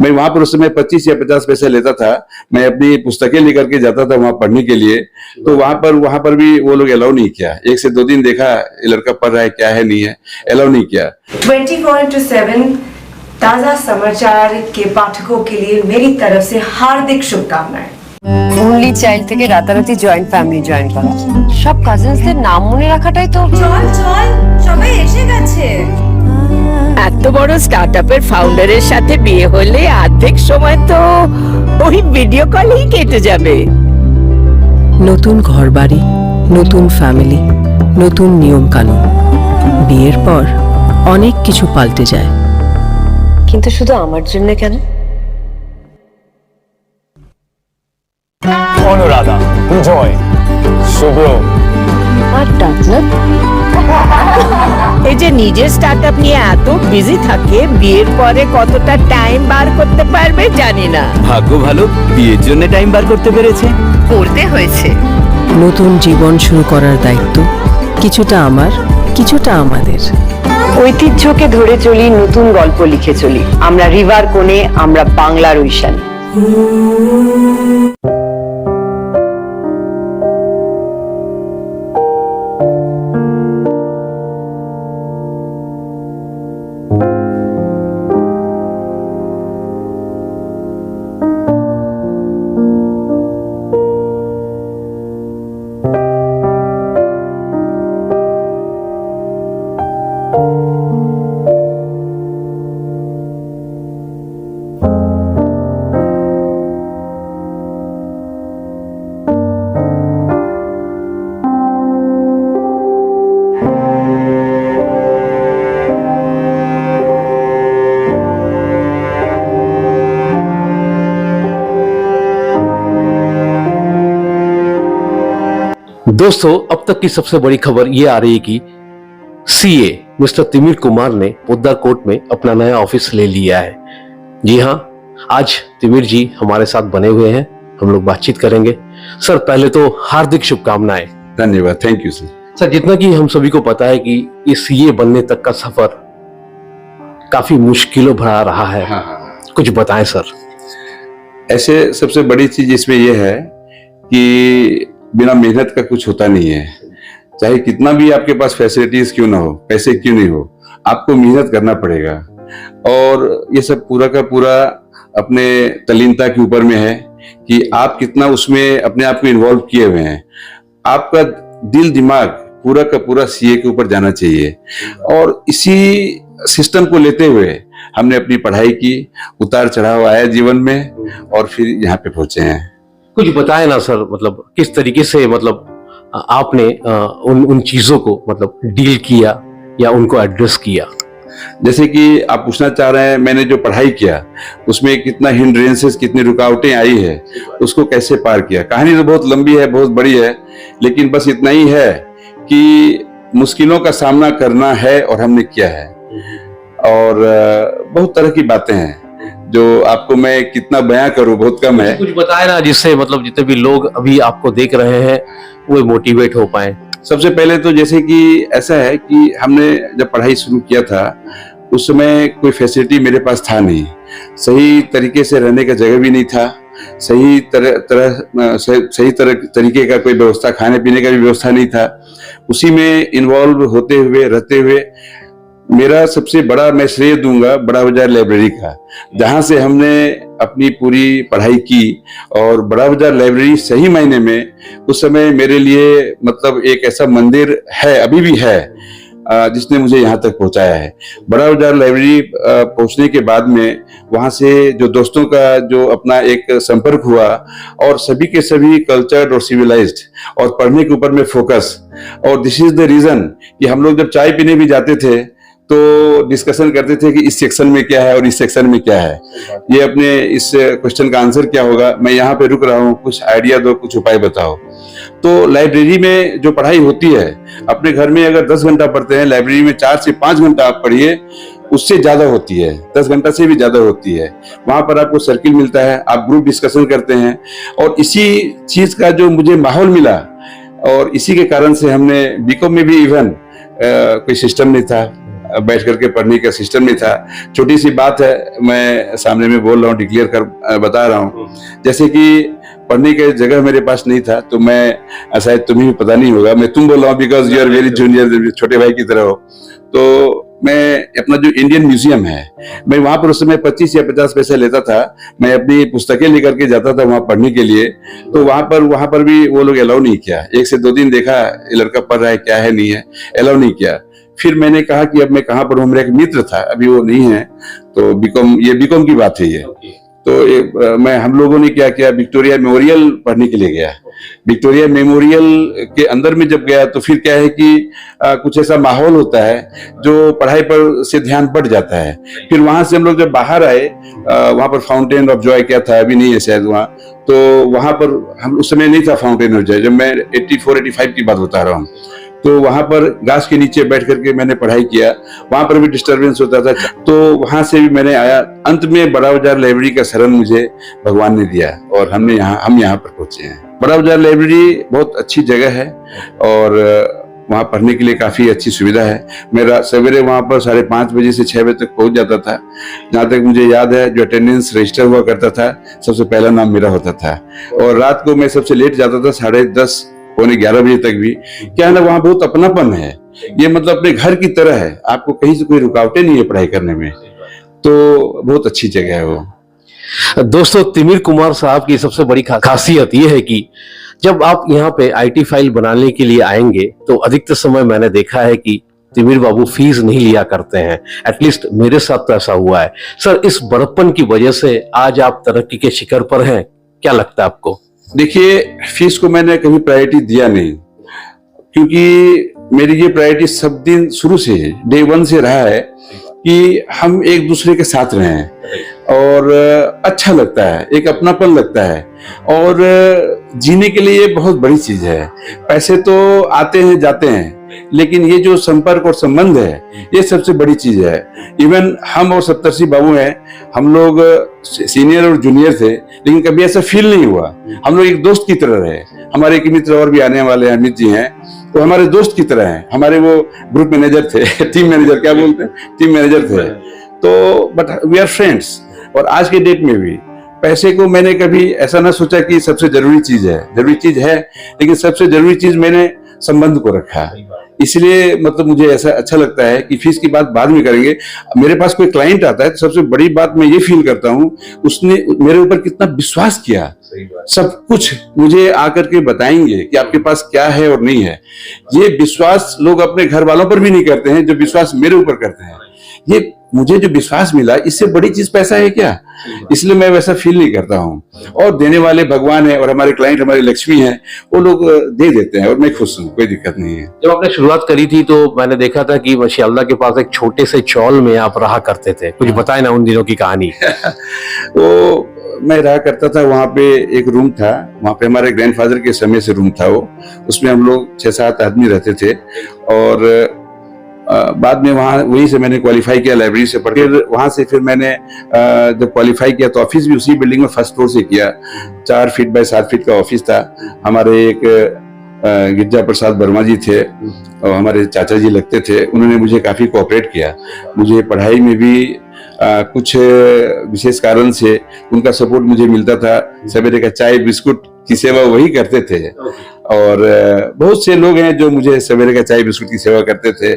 मैं वहां पर उस समय 25 या 50 पैसे लेता था। मैं अपनी पुस्तकें लेकर के जाता था वहां पढ़ने के लिए। तो वहां पर भी वो लोग अलाउ नहीं किया। 1 से 2 दिन देखा ये लड़का पढ़ रहा है, क्या है नहीं है, अलाउ नहीं किया। 24/7 ताजा समाचार के पाठकों के लिए मेरी तरफ से हार्दिक शुभकामनाएं। ओनली চাইল্ড থেকে রাতারাতি জয়েন্ট ফ্যামিলি জয়েন করা, সব কাজিনসদের নাম মনে রাখাটাই তো। চল চল, সবাই এসে গেছে। এত বড় স্টার্টআপের ফাউন্ডারের সাথে বিয়ে হলে অর্ধেক সময় তো ওই ভিডিও কলেই কেটে যাবে। নতুন ঘরবাড়ি, নতুন ফ্যামিলি, নতুন নিয়ম কানুন। বিয়ের পর অনেক কিছু পাল্টে যায়, কিন্তু শুধু আমার জন্য কেন? অনুরাধা, জয়, শুভ্র আর ডাকনা এই যে নিজের স্টার্টআপ নিয়ে এত বিজি থাকে, বিয়ের পরে কতটা টাইম বার করতে পারবে জানি না। ভাগ্য ভালো, বিয়ের জন্য টাইম বার করতে পেরেছে। করতে হয়েছে। নতুন জীবন শুরু করার দায়িত্ব কিছুটা আমার, কিছুটা আমাদের। ঐতিহ্যকে ধরে চলি, নতুন গল্প লিখে চলি। আমরা রিভার কোণে, আমরা বাংলার ঐশানী। दोस्तों, अब तक की सबसे बड़ी खबर ये आ रही है कि सीए मिस्टर तिमिर कुमार ने पोद्दार कोर्ट में अपना नया ऑफिस ले लिया है। जी हाँ, आज तिमिर जी हमारे साथ बने हुए हैं, हम लोग बातचीत करेंगे। सर, पहले तो हार्दिक शुभकामनाएं। धन्यवाद, थैंक यू सर। सर, जितना कि हम सभी को पता है कि ये सीए बनने तक का सफर काफी मुश्किलों भरा रहा है। हाँ। कुछ बताएं सर। ऐसे सबसे बड़ी चीज इसमें यह है कि बिना मेहनत का कुछ होता नहीं है। चाहे कितना भी आपके पास फैसिलिटीज क्यों ना हो, पैसे क्यों नहीं हो, आपको मेहनत करना पड़ेगा। और ये सब पूरा का पूरा अपने तल्लीनता के ऊपर में है कि आप कितना उसमें अपने आप को इन्वॉल्व किए हुए हैं। आपका दिल दिमाग पूरा का पूरा सीए के ऊपर जाना चाहिए। और इसी सिस्टम को लेते हुए हमने अपनी पढ़ाई की, उतार चढ़ाव आया जीवन में, और फिर यहाँ पे पहुंचे हैं। कुछ बताएं ना सर, मतलब किस तरीके से मतलब आपने उन चीजों को मतलब डील किया या उनको एड्रेस किया। जैसे कि आप पूछना चाह रहे हैं, मैंने जो पढ़ाई किया उसमें कितना हिंड्रेंसेस, कितनी रुकावटें आई है, उसको कैसे पार किया। कहानी तो बहुत लंबी है, बहुत बड़ी है, लेकिन बस इतना ही है कि मुश्किलों का सामना करना है और हमने किया है। और बहुत तरह की बातें हैं जो आपको मैं कितना बयां करूं, बहुत कम है। कुछ बताएं ना, जिससे मतलब जितने भी लोग अभी आपको देख रहे हैं वो मोटिवेट हो पाए। सबसे पहले तो जैसे कि ऐसा है कि हमने जब पढ़ाई शुरू किया था उस समय कोई फैसिलिटी मेरे पास था नहीं, सही तरीके से रहने का जगह भी नहीं था, सही तरीके का कोई व्यवस्था, खाने पीने का भी व्यवस्था नहीं था। उसी में इन्वॉल्व होते हुए रहते हुए मेरा सबसे बड़ा मैं श्रेय दूंगा बड़ा बाजार लाइब्रेरी का, जहां से हमने अपनी पूरी पढ़ाई की। और बड़ा बाजार लाइब्रेरी सही मायने में उस समय मेरे लिए मतलब एक ऐसा मंदिर है, अभी भी है, जिसने मुझे यहाँ तक पहुंचाया है। बड़ा बाजार लाइब्रेरी पहुंचने के बाद में वहां से जो दोस्तों का जो अपना एक संपर्क हुआ, और सभी के सभी कल्चर्ड और सिविलाइज्ड, और पढ़ने के ऊपर में फोकस। और दिस इज द रीजन कि हम लोग जब चाय पीने भी जाते थे तो डिस्कशन करते थे कि इस सेक्शन में क्या है और इस सेक्शन में क्या है, ये अपने इस क्वेश्चन का आंसर क्या होगा, मैं यहाँ पे रुक रहा हूँ, कुछ आइडिया दो, कुछ उपाय बताओ। तो लाइब्रेरी में जो पढ़ाई होती है, अपने घर में अगर 10 घंटा पढ़ते हैं, लाइब्रेरी में 4 से 5 घंटा आप पढ़िए, उससे ज्यादा होती है, 10 घंटा से भी ज्यादा होती है। वहां पर आपको सर्किल मिलता है, आप ग्रुप डिस्कशन करते हैं, और इसी चीज का जो मुझे माहौल मिला, और इसी के कारण से हमने बीकॉम में भी इवन कोई सिस्टम नहीं था, बैठ करके पढ़ने का सिस्टम नहीं था। छोटी सी बात है, मैं सामने में बोल रहा हूँ, डिक्लेयर कर बता रहा हूँ। जैसे कि पढ़ने की जगह मेरे पास नहीं था, तो मैं, शायद तुम्हें भी पता नहीं होगा, मैं तुम बोल रहा हूँ because you are very junior, छोटे भाई की तरह हो। तो मैं अपना जो इंडियन म्यूजियम है, मैं वहां पर उस समय 25 या 50 पैसे लेता था। मैं अपनी पुस्तकें लेकर के जाता था वहां पढ़ने के लिए। तो वहां पर भी वो लोग अलाउ नहीं किया। 1 से 2 दिन देखा ये लड़का पढ़ रहा है, क्या है नहीं है, अलाउ नहीं किया। फिर मैंने कहा कि अब मैं कहाँ पढ़ूं। मेरा एक मित्र था, अभी वो नहीं है, तो बीकॉम की बात है ये। तो हम लोगों ने क्या किया, विक्टोरिया मेमोरियल पढ़ने के लिए गया। विक्टोरिया मेमोरियल के अंदर में जब गया तो फिर क्या है कि कुछ ऐसा माहौल होता है जो पढ़ाई पर से ध्यान बढ़ जाता है। फिर वहां से हम लोग जब बाहर आए, वहां पर फाउंटेन ऑफ जॉय क्या था, अभी नहीं है शायद वहाँ। तो वहां पर हम, उस समय नहीं था फाउंटेन ऑफ जॉय, जब मैं 84-85 की बात बता रहा हूँ। तो वहां पर घास के नीचे बैठ करके मैंने पढ़ाई किया। वहां पर भी डिस्टरबेंस होता था, तो वहां से भी मैंने आया। अंत में बड़ा बाजार लाइब्रेरी का शरण मुझे भगवान ने दिया और हम यहाँ पर पहुंचे हैं। बड़ा बाजार लाइब्रेरी बहुत अच्छी जगह है और वहाँ पढ़ने के लिए काफी अच्छी सुविधा है। मेरा सवेरे वहाँ पर 5:30 बजे से 6 बजे तक पहुंच जाता था। जहाँ तक मुझे याद है, जो अटेंडेंस रजिस्टर हुआ करता था, सबसे पहला नाम मेरा होता था। और रात को मैं सबसे लेट जाता था, 10:30 पौने 11 बजे तक भी। क्या है ना, वहाँ बहुत अपनापन है। ये मतलब अपने घर की तरह है, आपको कहीं से कोई रुकावटें नहीं है पढ़ाई करने में। तो बहुत अच्छी जगह है वो। दोस्तों, तिमिर कुमार साहब की सबसे बड़ी खासियत ये है कि जब आप यहाँ पे आईटी फाइल बनाने के लिए आएंगे तो अधिकतर समय मैंने देखा है कि तिमिर बाबू फीस नहीं लिया करते हैं। एटलीस्ट मेरे साथ तो ऐसा हुआ है। सर, इस बड़प्पन की वजह से आज आप तरक्की के शिखर पर हैं, क्या लगता है आपको? देखिए, फीस को मैंने कभी प्रायोरिटी दिया नहीं, क्योंकि मेरी ये प्रायोरिटी सब दिन शुरू से, डे 1 से रहा है कि हम एक दूसरे के साथ रहें और अच्छा लगता है, एक अपनापन लगता है। और जीने के लिए ये बहुत बड़ी चीज है। पैसे तो आते हैं जाते हैं, लेकिन ये जो संपर्क और संबंध है, ये सबसे बड़ी चीज है। इवन हम और सप्तर्षि बाबू हैं, हम लोग सीनियर और जूनियर थे, लेकिन कभी ऐसा फील नहीं हुआ। हम लोग एक दोस्त की तरह रहे। हमारे एक मित्र और भी आने वाले हैं, अमित जी हैं, तो हमारे दोस्त की तरह हैं। हमारे वो ग्रुप मैनेजर थे, टीम मैनेजर क्या बोलते हैं, टीम मैनेजर थे। तो बट वी आर फ्रेंड्स। और आज के डेट में भी पैसे को मैंने कभी ऐसा ना सोचा कि सबसे जरूरी चीज है। जरूरी चीज है, लेकिन सबसे जरूरी चीज मैंने संबंध को रखा। इसलिए मतलब मुझे ऐसा अच्छा लगता है कि फीस की बात बाद में करेंगे। मेरे पास कोई क्लाइंट आता है तो सबसे बड़ी बात मैं ये फील करता हूँ, उसने मेरे ऊपर कितना विश्वास किया। सब कुछ मुझे आकर के बताएंगे कि आपके पास क्या है और नहीं है। ये विश्वास लोग अपने घर वालों पर भी नहीं करते हैं, जो विश्वास मेरे ऊपर करते हैं। ये मुझे जो विश्वास मिला, इससे बड़ी चीज पैसा है क्या? इसलिए मैं वैसा फील नहीं करता हूँ। और देने वाले भगवान है और हमारे क्लाइंट हमारी लक्ष्मी है, वो लोग दे देते हैं और मैं खुश हूँ, कोई दिक्कत नहीं है। जब आपने शुरुआत करी थी तो मैंने देखा था कि माशाअल्लाह के पास एक छोटे से चौल में आप रहा करते थे। कुछ बताए ना उन दिनों की कहानी। वो मैं रहा करता था, वहाँ पे एक रूम था, वहाँ पे हमारे ग्रैंडफादर के समय से रूम था वो। उसमें हम लोग 6-7 आदमी रहते थे। और बाद में वहाँ वहीं से मैंने क्वालिफाई किया, लाइब्रेरी से पढ़। फिर वहाँ से फिर मैंने जब क्वालिफाई किया तो ऑफिस भी उसी बिल्डिंग में फर्स्ट फ्लोर से किया। 4 फीट बाय 7 फीट का ऑफिस था। हमारे एक गिरजा प्रसाद वर्मा जी थे और हमारे चाचा जी लगते थे, उन्होंने मुझे काफी कोऑपरेट किया। मुझे पढ़ाई में भी कुछ विशेष कारण से उनका सपोर्ट मुझे मिलता था। सवेरे का चाय बिस्कुट की सेवा वही करते थे। और बहुत से लोग हैं जो मुझे सवेरे का चाय बिस्कुट की सेवा करते थे।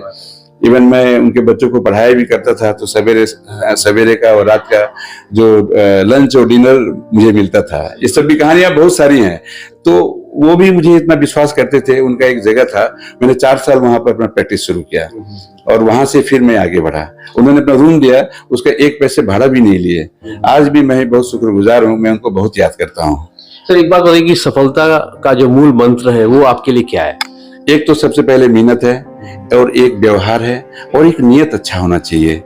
इवन मैं उनके बच्चों को पढ़ाया भी करता था, तो सवेरे का और रात का जो लंच और डिनर मुझे मिलता था। ये सब भी कहानियां बहुत सारी हैं। तो वो भी मुझे इतना विश्वास करते थे। उनका एक जगह था, मैंने 4 साल वहां पर अपना प्रैक्टिस शुरू किया और वहां से फिर मैं आगे बढ़ा। उन्होंने अपना रूम दिया, उसका 1 पैसे भाड़ा भी नहीं लिए। आज भी मैं बहुत शुक्रगुजार हूँ, मैं उनको बहुत याद करता हूँ। सर, एक बात बताइए कि सफलता का जो मूल मंत्र है वो आपके लिए क्या है? एक तो सबसे पहले मेहनत है, और एक व्यवहार है, और एक नियत अच्छा होना चाहिए।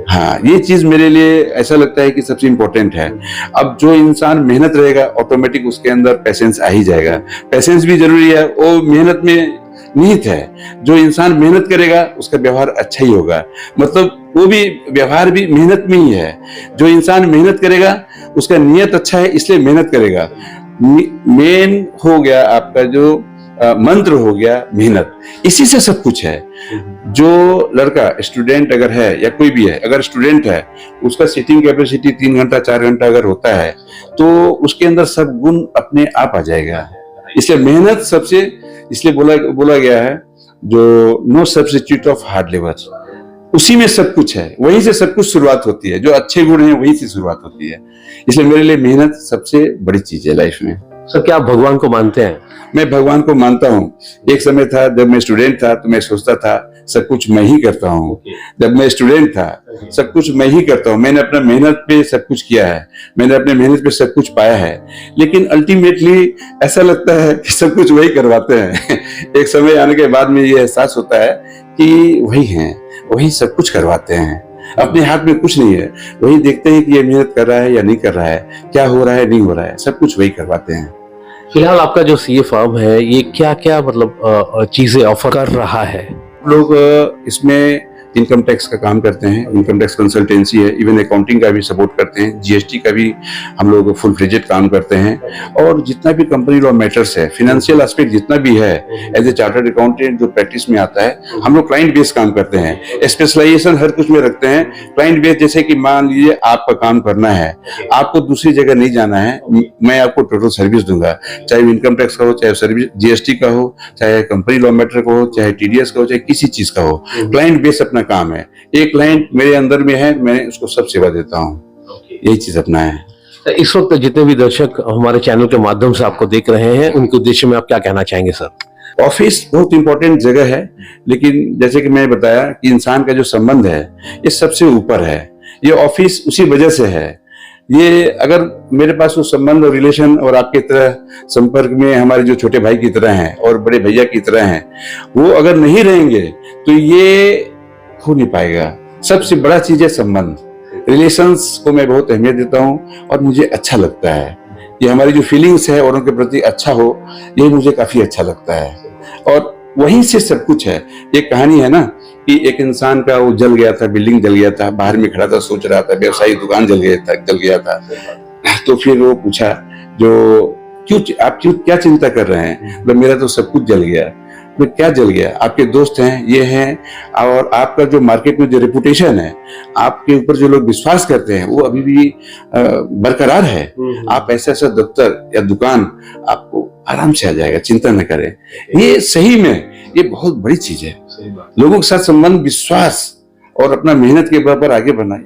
हाँ, ये चीज मेरे लिए ऐसा लगता है कि सबसे इम्पोर्टेंट है। अब जो इंसान मेहनत रहेगा, ऑटोमेटिक उसके अंदर पेशेंस आ ही जाएगा। पेशेंस भी जरूरी है, वो मेहनत में निहित है। जो इंसान मेहनत करेगा उसका व्यवहार अच्छा ही होगा। मतलब वो भी व्यवहार भी मेहनत में ही है। जो इंसान मेहनत करेगा उसका नियत अच्छा है, इसलिए मेहनत करेगा। मेन हो गया आपका जो मंत्र हो गया मेहनत, इसी से सब कुछ है। जो लड़का स्टूडेंट अगर है या कोई भी है, अगर स्टूडेंट है, उसका सिटिंग कैपेसिटी 3 घंटा 4 घंटा अगर होता है तो उसके अंदर सब गुण अपने आप आ जाएगा। इसलिए मेहनत सबसे, इसलिए बोला गया है जो no substitute of hard labour, उसी में सब कुछ है, वहीं से सब कुछ शुरुआत होती है। जो अच्छे गुण हैं वहीं से शुरुआत होती है। इसलिए मेरे लिए मेहनत सबसे बड़ी चीज है लाइफ में। सर क्या आप भगवान को मानते हैं? मैं भगवान को मानता हूँ। एक समय था जब मैं स्टूडेंट था तो मैं सोचता था सब कुछ मैं ही करता हूँ। जब मैं स्टूडेंट था सब कुछ मैं ही करता हूँ। मैंने अपना मेहनत पे सब कुछ किया है, मैंने अपने मेहनत पे सब कुछ पाया है, लेकिन अल्टीमेटली ऐसा लगता है कि सब कुछ वही करवाते हैं। एक समय आने के बाद में ये एहसास होता है कि वही हैं, वही सब कुछ करवाते हैं, अपने हाथ में कुछ नहीं है। वही देखते हैं कि ये मेहनत कर रहा है या नहीं कर रहा है, क्या हो रहा है नहीं हो रहा है, सब कुछ वही करवाते हैं। फिलहाल आपका जो सीए फर्म है ये क्या क्या मतलब चीजें ऑफर कर रहा है? लोग इसमें इनकम टैक्स का काम करते हैं, इनकम टैक्स कंसल्टेंसी है, इवन अकाउंटिंग का भी सपोर्ट करते हैं, जीएसटी का भी हम लोग फुल फ्लेजेड काम करते हैं। और जितना भी कंपनी लॉ मैटर्स है, फाइनेंशियल एस्पेक्ट जितना भी है, एज ए चार्टर्ड अकाउंटेंट जो प्रैक्टिस में आता है, हम लोग क्लाइंट बेस्ड काम करते हैं। स्पेशलाइजेशन हर कुछ में रखते हैं क्लाइंट बेस्ड। जैसे कि मान लीजिए आपका काम करना है, आपको दूसरी जगह नहीं जाना है, मैं आपको टोटल सर्विस दूंगा, चाहे इनकम टैक्स का हो, चाहे सर्विस जीएसटी का हो, चाहे कंपनी लॉ मैटर का हो, चाहे टीडीएस का हो, चाहे किसी चीज का हो, क्लाइंट बेस्ड अपना काम है। एक क्लाइंट मेरे अंदर में है, मैं उसको सब सेवा देता हूँ, यही चीज अपना है। इस वक्त जितने भी दर्शक हमारे चैनल के माध्यम से आपको देख रहे हैं, उनके उद्देश्य में आप क्या कहना चाहेंगे सर? ऑफिस बहुत इंपॉर्टेंट जगह है, लेकिन जैसे कि मैंने बताया कि इंसान का जो संबंध है ये सबसे ऊपर है। ये ऑफिस उसी वजह से है। ये अगर मेरे पास वो संबंध और रिलेशन और आपके तरह संपर्क में हमारे जो छोटे भाई की तरह हैं और बड़े भैया की तरह हैं, वो अगर नहीं रहेंगे तो ये हो नहीं पाएगा। सबसे बड़ा चीज है संबंध। रिलेशंस को मैं बहुत अहमियत देता हूँ और मुझे अच्छा लगता है कि हमारी जो फीलिंग्स है और उनके प्रति अच्छा हो, ये मुझे काफी अच्छा लगता है। और वहीं से सब कुछ है। एक कहानी है ना कि एक इंसान का वो जल गया था, बिल्डिंग जल गया था, बाहर में खड़ा था, सोच रहा था, व्यवसायिक दुकान जल गया था। तो फिर वो पूछा आप क्या चिंता कर रहे हैं? तो मेरा तो सब कुछ जल गया। तो क्या जल गया? आपके दोस्त हैं, ये हैं, और आपका जो मार्केट में जो रेपुटेशन है, आपके ऊपर जो लोग विश्वास करते हैं, वो अभी भी बरकरार है। आप ऐसा दफ्तर या दुकान आपको आराम से आ जाएगा, चिंता न करें। ये सही में ये बहुत बड़ी चीज है। लोगों के साथ संबंध, विश्वास और अपना मेहनत के बल पर आगे बढ़ना,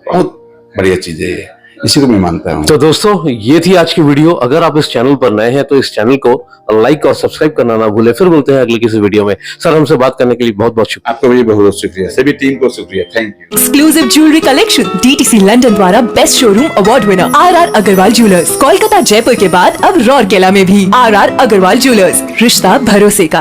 बहुत बढ़िया चीज है ये, इसी को मैं मानता हूँ। तो दोस्तों ये थी आज की वीडियो। अगर आप इस चैनल पर नए हैं तो इस चैनल को लाइक और सब्सक्राइब करना ना भूलें। फिर मिलते हैं अगले किसी वीडियो में। सर हमसे बात करने के लिए बहुत बहुत शुक्रिया। आपका भी बहुत बहुत शुक्रिया, सभी टीम को शुक्रिया, thank you. Exclusive jewellery collection DTC London द्वारा best showroom award winner R Agarwal jewellers, Kolkata Jaipur के बाद अब रौरकेला में भी आर अग्रवाल ज्वेलर्स, रिश्ता भरोसे का।